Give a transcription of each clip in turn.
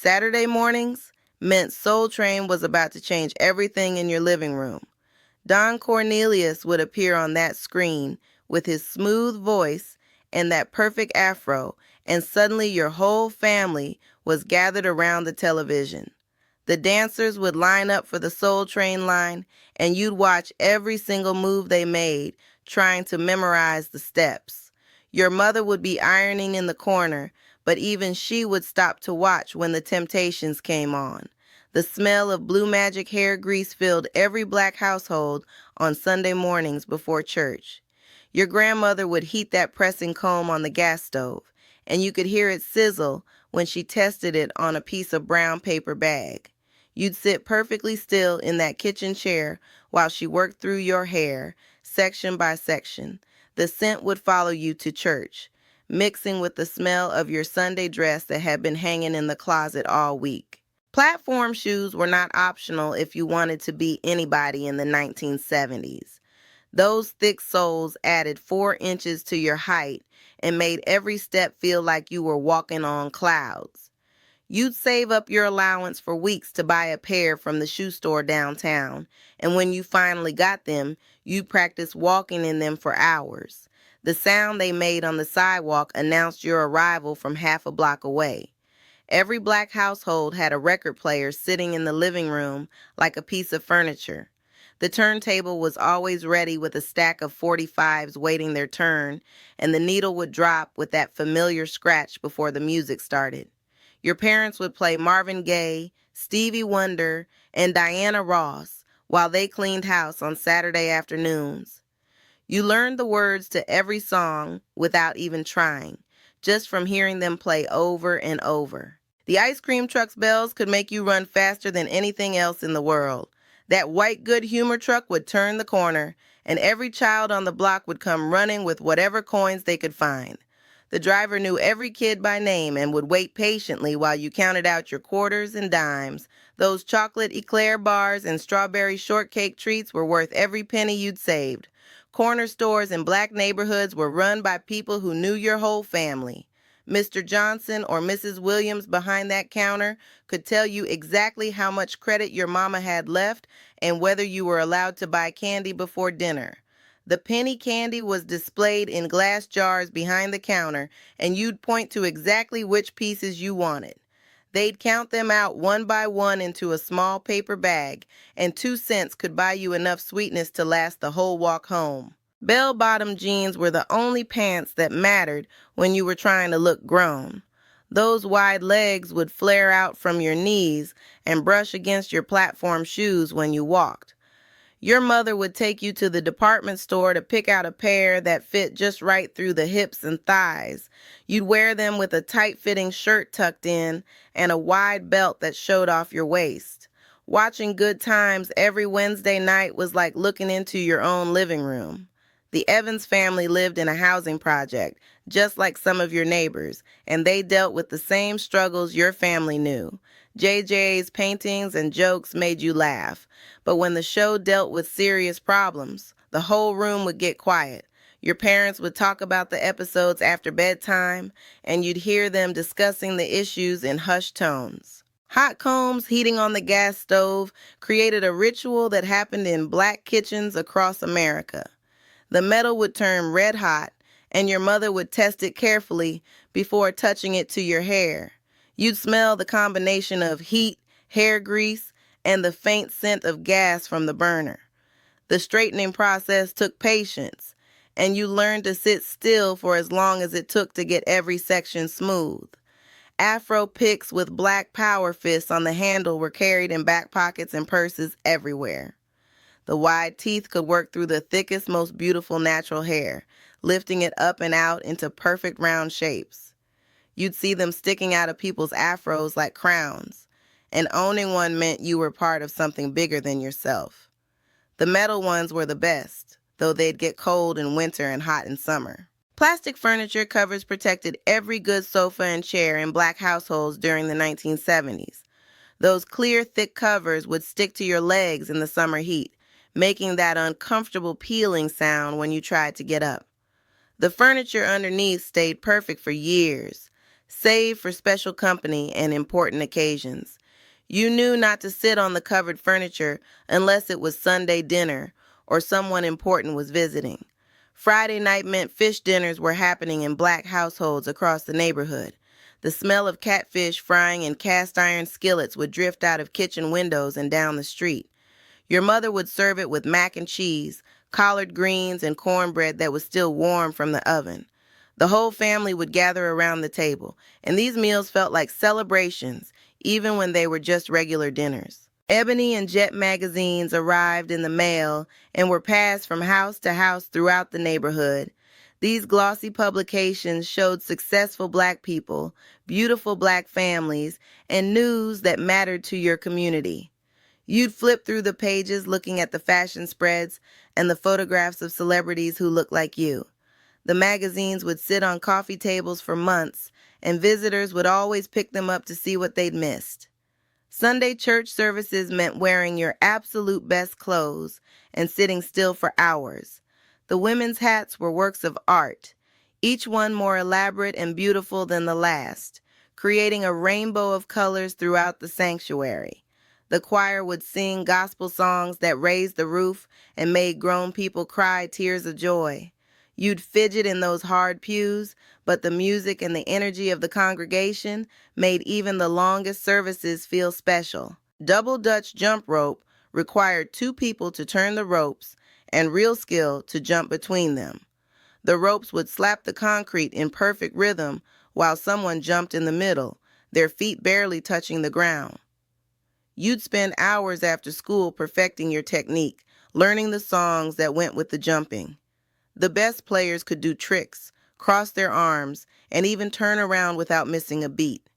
Saturday mornings meant Soul Train was about to change everything in your living room. Don Cornelius would appear on that screen with his smooth voice and that perfect afro, and suddenly your whole family was gathered around the television. The dancers would line up for the Soul Train line, and you'd watch every single move they made, trying to memorize the steps. Your mother would be ironing in the corner, but even she would stop to watch when the Temptations came on. The smell of Blue Magic hair grease filled every black household on Sunday mornings before church. Your grandmother would heat that pressing comb on the gas stove, and you could hear it sizzle when she tested it on a piece of brown paper bag. You'd sit perfectly still in that kitchen chair while she worked through your hair, section by section. The scent would follow you to church, mixing with the smell of your Sunday dress that had been hanging in the closet all week. Platform shoes were not optional if you wanted to be anybody in the 1970s. Those thick soles added 4 inches to your height and made every step feel like you were walking on clouds. You'd save up your allowance for weeks to buy a pair from the shoe store downtown, and when you finally got them, you'd practice walking in them for hours. The sound they made on the sidewalk announced your arrival from half a block away. Every black household had a record player sitting in the living room like a piece of furniture. The turntable was always ready with a stack of 45s waiting their turn, and the needle would drop with that familiar scratch before the music started. Your parents would play Marvin Gaye, Stevie Wonder, and Diana Ross while they cleaned house on Saturday afternoons. You learned the words to every song without even trying, just from hearing them play over and over. The ice cream truck's bells could make you run faster than anything else in the world. That white good humor truck would turn the corner, and every child on the block would come running with whatever coins they could find. The driver knew every kid by name and would wait patiently while you counted out your quarters and dimes. Those chocolate eclair bars and strawberry shortcake treats were worth every penny you'd saved. Corner stores in black neighborhoods were run by people who knew your whole family. Mr. Johnson or Mrs. Williams behind that counter could tell you exactly how much credit your mama had left and whether you were allowed to buy candy before dinner. The penny candy was displayed in glass jars behind the counter, and you'd point to exactly which pieces you wanted. They'd count them out one by one into a small paper bag, and 2 cents could buy you enough sweetness to last the whole walk home. Bell-bottom jeans were the only pants that mattered when you were trying to look grown. Those wide legs would flare out from your knees and brush against your platform shoes when you walked. Your mother would take you to the department store to pick out a pair that fit just right through the hips and thighs. You'd wear them with a tight-fitting shirt tucked in and a wide belt that showed off your waist. Watching Good Times every Wednesday night was like looking into your own living room. The Evans family lived in a housing project, just like some of your neighbors, and they dealt with the same struggles your family knew. JJ's paintings and jokes made you laugh, but when the show dealt with serious problems, the whole room would get quiet. Your parents would talk about the episodes after bedtime, and you'd hear them discussing the issues in hushed tones. Hot combs heating on the gas stove created a ritual that happened in black kitchens across America. The metal would turn red hot, and your mother would test it carefully before touching it to your hair. You'd smell the combination of heat, hair grease, and the faint scent of gas from the burner. The straightening process took patience, and you learned to sit still for as long as it took to get every section smooth. Afro picks with black power fists on the handle were carried in back pockets and purses everywhere. The wide teeth could work through the thickest, most beautiful natural hair, lifting it up and out into perfect round shapes. You'd see them sticking out of people's afros like crowns, and owning one meant you were part of something bigger than yourself. The metal ones were the best, though they'd get cold in winter and hot in summer. Plastic furniture covers protected every good sofa and chair in black households during the 1970s. Those clear, thick covers would stick to your legs in the summer heat, making that uncomfortable peeling sound when you tried to get up. The furniture underneath stayed perfect for years. saved for special company and important occasions. You knew not to sit on the covered furniture unless it was Sunday dinner or someone important was visiting. Friday night meant fish dinners were happening in black households across the neighborhood. The smell of catfish frying in cast iron skillets would drift out of kitchen windows and down the street. Your mother would serve it with mac and cheese, collard greens, and cornbread that was still warm from the oven. The whole family would gather around the table, and these meals felt like celebrations, even when they were just regular dinners. Ebony and Jet magazines arrived in the mail and were passed from house to house throughout the neighborhood. These glossy publications showed successful black people, beautiful black families, and news that mattered to your community. You'd flip through the pages looking at the fashion spreads and the photographs of celebrities who looked like you. The magazines would sit on coffee tables for months, and visitors would always pick them up to see what they'd missed. Sunday church services meant wearing your absolute best clothes and sitting still for hours. The women's hats were works of art, each one more elaborate and beautiful than the last, creating a rainbow of colors throughout the sanctuary. The choir would sing gospel songs that raised the roof and made grown people cry tears of joy. You'd fidget in those hard pews, but the music and the energy of the congregation made even the longest services feel special. Double Dutch jump rope required 2 people to turn the ropes and real skill to jump between them. The ropes would slap the concrete in perfect rhythm while someone jumped in the middle, their feet barely touching the ground. You'd spend hours after school perfecting your technique, learning the songs that went with the jumping. The best players could do tricks, cross their arms, and even turn around without missing a beat.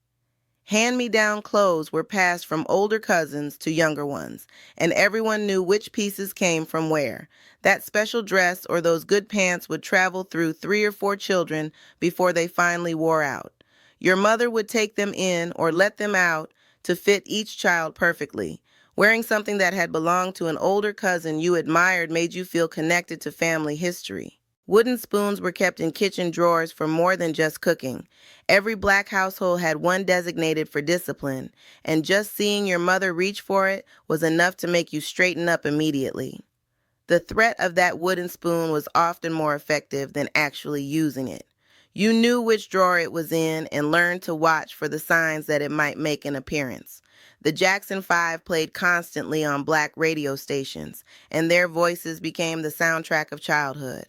Hand-me-down clothes were passed from older cousins to younger ones, and everyone knew which pieces came from where. That special dress or those good pants would travel through 3 or 4 children before they finally wore out. Your mother would take them in or let them out to fit each child perfectly. Wearing something that had belonged to an older cousin you admired made you feel connected to family history. Wooden spoons were kept in kitchen drawers for more than just cooking. Every black household had one designated for discipline, and just seeing your mother reach for it was enough to make you straighten up immediately. The threat of that wooden spoon was often more effective than actually using it. You knew which drawer it was in and learned to watch for the signs that it might make an appearance. The Jackson 5 played constantly on black radio stations, and their voices became the soundtrack of childhood.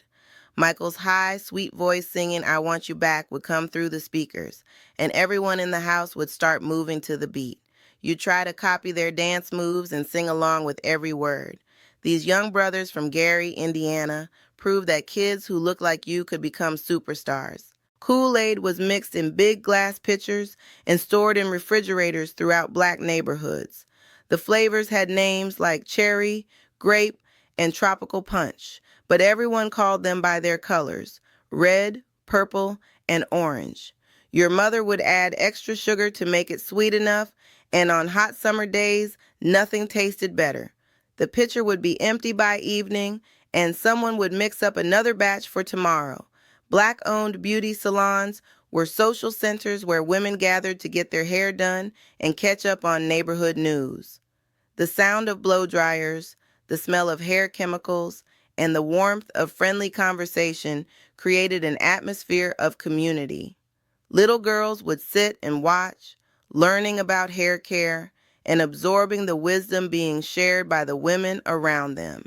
Michael's high, sweet voice singing I Want You Back would come through the speakers, and everyone in the house would start moving to the beat. You'd try to copy their dance moves and sing along with every word. These young brothers from Gary, Indiana, proved that kids who looked like you could become superstars. Kool-Aid was mixed in big glass pitchers and stored in refrigerators throughout black neighborhoods. The flavors had names like cherry, grape, and tropical punch, but everyone called them by their colors: red, purple, and orange. Your mother would add extra sugar to make it sweet enough, and on hot summer days, nothing tasted better. The pitcher would be empty by evening, and someone would mix up another batch for tomorrow. Black-owned beauty salons were social centers where women gathered to get their hair done and catch up on neighborhood news. The sound of blow dryers, the smell of hair chemicals, and the warmth of friendly conversation created an atmosphere of community. Little girls would sit and watch, learning about hair care and absorbing the wisdom being shared by the women around them.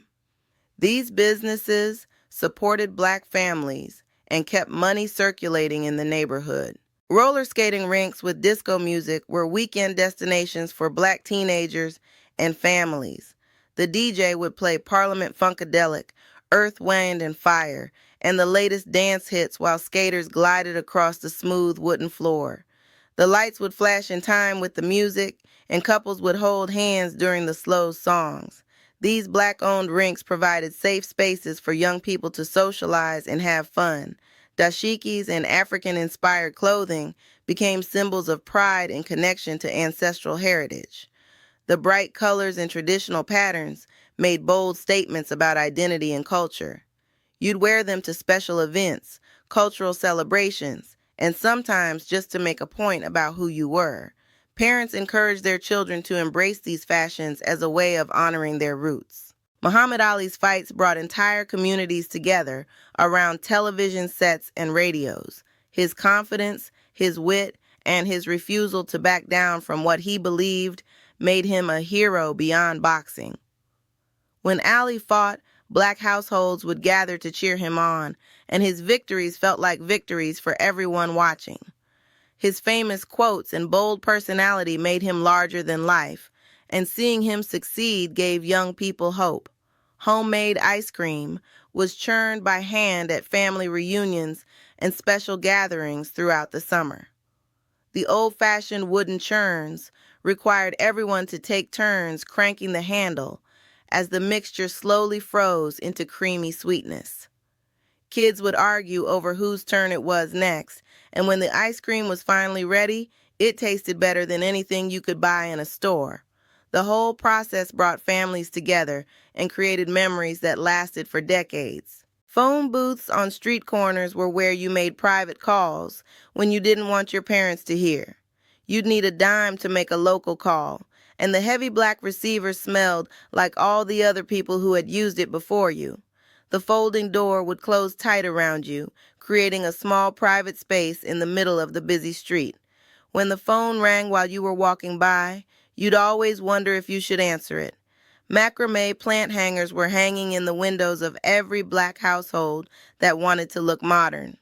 These businesses supported black families and kept money circulating in the neighborhood. Roller skating rinks with disco music were weekend destinations for black teenagers and families. The DJ would play Parliament Funkadelic, Earth, Wind, and Fire, and the latest dance hits while skaters glided across the smooth wooden floor. The lights would flash in time with the music, and couples would hold hands during the slow songs. These black-owned rinks provided safe spaces for young people to socialize and have fun. Dashikis and African-inspired clothing became symbols of pride and connection to ancestral heritage. The bright colors and traditional patterns made bold statements about identity and culture. You'd wear them to special events, cultural celebrations, and sometimes just to make a point about who you were. Parents encouraged their children to embrace these fashions as a way of honoring their roots. Muhammad Ali's fights brought entire communities together around television sets and radios. His confidence, his wit, and his refusal to back down from what he believed made him a hero beyond boxing. When Ali fought, black households would gather to cheer him on, and his victories felt like victories for everyone watching. His famous quotes and bold personality made him larger than life, and seeing him succeed gave young people hope. Homemade ice cream was churned by hand at family reunions and special gatherings throughout the summer. The old-fashioned wooden churns required everyone to take turns cranking the handle as the mixture slowly froze into creamy sweetness. Kids would argue over whose turn it was next, and when the ice cream was finally ready, it tasted better than anything you could buy in a store. The whole process brought families together and created memories that lasted for decades. Phone booths on street corners were where you made private calls when you didn't want your parents to hear. You'd need a dime to make a local call, and the heavy black receiver smelled like all the other people who had used it before you. The folding door would close tight around you, creating a small private space in the middle of the busy street. When the phone rang while you were walking by, you'd always wonder if you should answer it. Macrame plant hangers were hanging in the windows of every black household that wanted to look modern.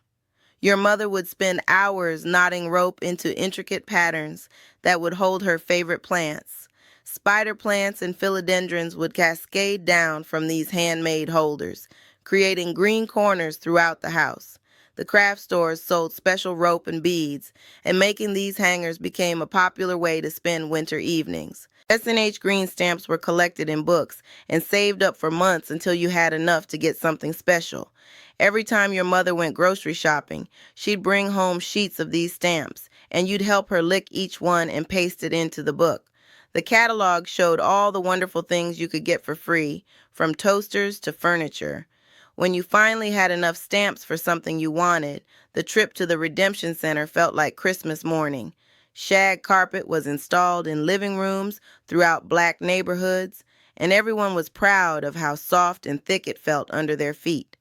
Your mother would spend hours knotting rope into intricate patterns that would hold her favorite plants. Spider plants and philodendrons would cascade down from these handmade holders, creating green corners throughout the house. The craft stores sold special rope and beads, and making these hangers became a popular way to spend winter evenings. S&H green stamps were collected in books and saved up for months until you had enough to get something special. Every time your mother went grocery shopping, she'd bring home sheets of these stamps, and you'd help her lick each one and paste it into the book. The catalog showed all the wonderful things you could get for free, from toasters to furniture. When you finally had enough stamps for something you wanted, the trip to the redemption center felt like Christmas morning. Shag carpet was installed in living rooms throughout black neighborhoods, and everyone was proud of how soft and thick it felt under their feet.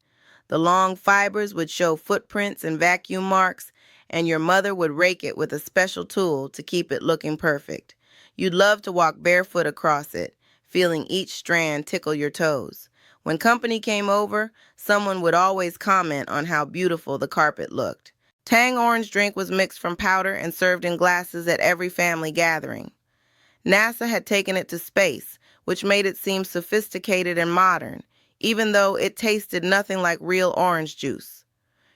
The long fibers would show footprints and vacuum marks, and your mother would rake it with a special tool to keep it looking perfect. You'd love to walk barefoot across it, feeling each strand tickle your toes. When company came over, someone would always comment on how beautiful the carpet looked. Tang orange drink was mixed from powder and served in glasses at every family gathering. NASA had taken it to space, which made it seem sophisticated and modern, even though it tasted nothing like real orange juice.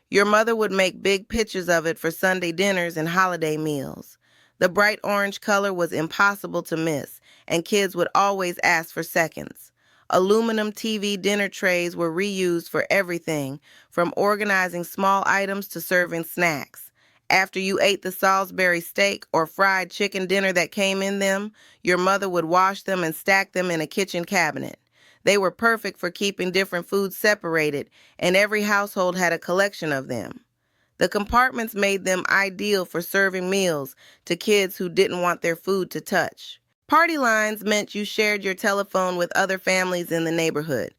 Your mother would make big pictures of it for Sunday dinners and holiday meals. The bright orange color was impossible to miss, and kids would always ask for seconds. Aluminum TV dinner trays were reused for everything, from organizing small items to serving snacks. After you ate the Salisbury steak or fried chicken dinner that came in them, your mother would wash them and stack them in a kitchen cabinet. They were perfect for keeping different foods separated, and every household had a collection of them. The compartments made them ideal for serving meals to kids who didn't want their food to touch. Party lines meant you shared your telephone with other families in the neighborhood.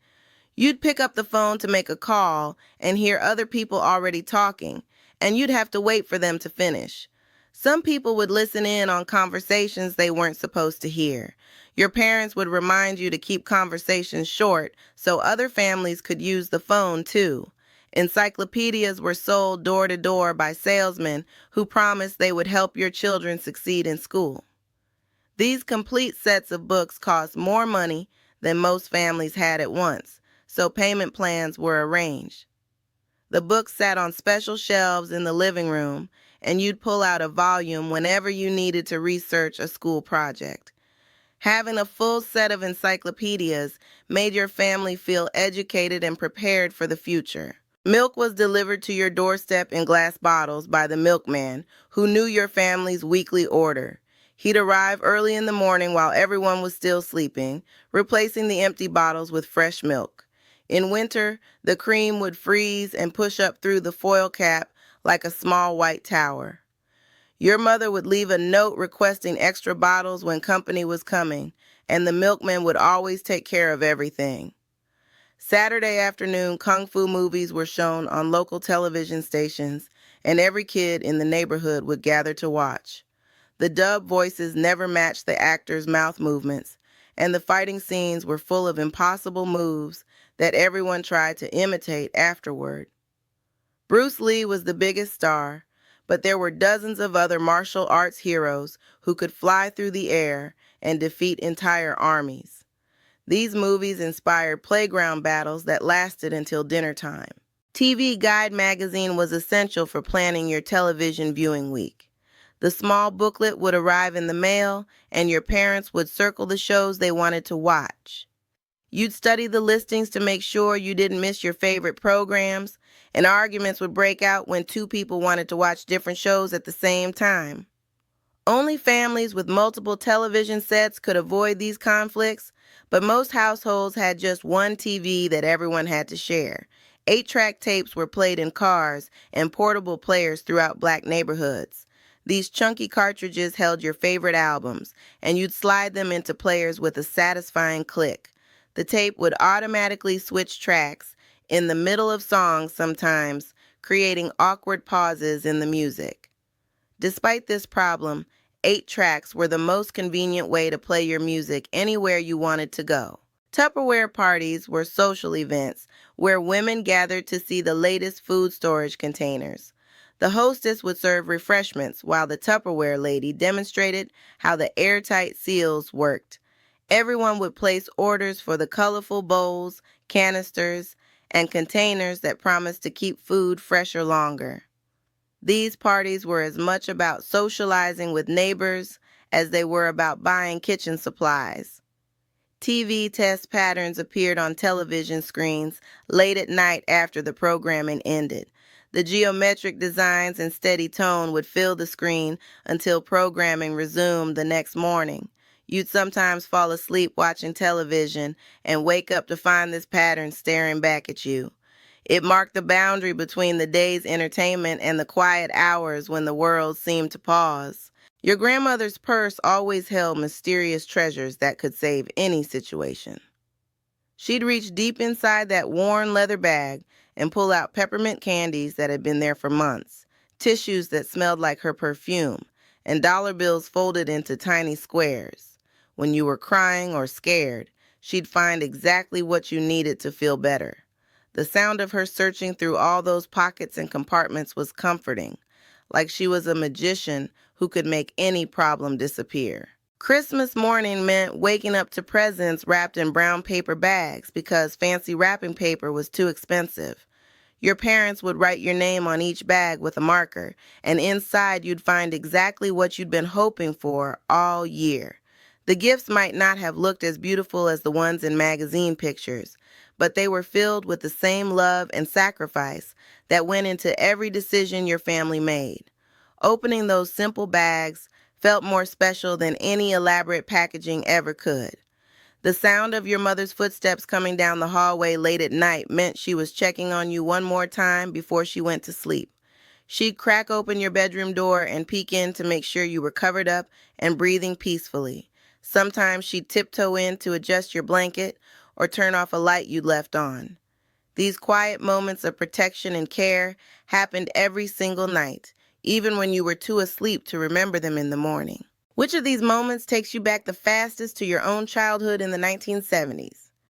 You'd pick up the phone to make a call and hear other people already talking, and you'd have to wait for them to finish. Some people would listen in on conversations they weren't supposed to hear. Your parents would remind you to keep conversations short so other families could use the phone too. Encyclopedias were sold door to door by salesmen who promised they would help your children succeed in school. These complete sets of books cost more money than most families had at once, so payment plans were arranged. The books sat on special shelves in the living room, and you'd pull out a volume whenever you needed to research a school project. Having a full set of encyclopedias made your family feel educated and prepared for the future. Milk was delivered to your doorstep in glass bottles by the milkman, who knew your family's weekly order. He'd arrive early in the morning while everyone was still sleeping, replacing the empty bottles with fresh milk. In winter, the cream would freeze and push up through the foil cap like a small white tower. Your mother would leave a note requesting extra bottles when company was coming, and the milkman would always take care of everything. Saturday afternoon kung fu movies were shown on local television stations, and every kid in the neighborhood would gather to watch. The dub voices never matched the actors' mouth movements, and the fighting scenes were full of impossible moves that everyone tried to imitate afterward. Bruce Lee was the biggest star, but there were dozens of other martial arts heroes who could fly through the air and defeat entire armies. These movies inspired playground battles that lasted until dinner time. TV Guide magazine was essential for planning your television viewing week. The small booklet would arrive in the mail, and your parents would circle the shows they wanted to watch. You'd study the listings to make sure you didn't miss your favorite programs, and arguments would break out when two people wanted to watch different shows at the same time. Only families with multiple television sets could avoid these conflicts, but most households had just one TV that everyone had to share. 8-track tapes were played in cars and portable players throughout black neighborhoods. These chunky cartridges held your favorite albums, and you'd slide them into players with a satisfying click. The tape would automatically switch tracks in the middle of songs sometimes, creating awkward pauses in the music. Despite this problem, 8 tracks were the most convenient way to play your music anywhere you wanted to go. Tupperware parties were social events where women gathered to see the latest food storage containers. The hostess would serve refreshments while the Tupperware lady demonstrated how the airtight seals worked. Everyone would place orders for the colorful bowls, canisters, and containers that promised to keep food fresher longer. These parties were as much about socializing with neighbors as they were about buying kitchen supplies. TV test patterns appeared on television screens late at night after the programming ended. The geometric designs and steady tone would fill the screen until programming resumed the next morning. You'd sometimes fall asleep watching television and wake up to find this pattern staring back at you. It marked the boundary between the day's entertainment and the quiet hours when the world seemed to pause. Your grandmother's purse always held mysterious treasures that could save any situation. She'd reach deep inside that worn leather bag and pull out peppermint candies that had been there for months, tissues that smelled like her perfume, and dollar bills folded into tiny squares. When you were crying or scared, she'd find exactly what you needed to feel better. The sound of her searching through all those pockets and compartments was comforting, like she was a magician who could make any problem disappear. Christmas morning meant waking up to presents wrapped in brown paper bags because fancy wrapping paper was too expensive. Your parents would write your name on each bag with a marker, and inside you'd find exactly what you'd been hoping for all year. The gifts might not have looked as beautiful as the ones in magazine pictures, but they were filled with the same love and sacrifice that went into every decision your family made. Opening those simple bags felt more special than any elaborate packaging ever could. The sound of your mother's footsteps coming down the hallway late at night meant she was checking on you one more time before she went to sleep. She'd crack open your bedroom door and peek in to make sure you were covered up and breathing peacefully. Sometimes she'd tiptoe in to adjust your blanket or turn off a light you'd left on. These quiet moments of protection and care happened every single night, even when you were too asleep to remember them in the morning. Which of these moments takes you back the fastest to your own childhood in the 1970s?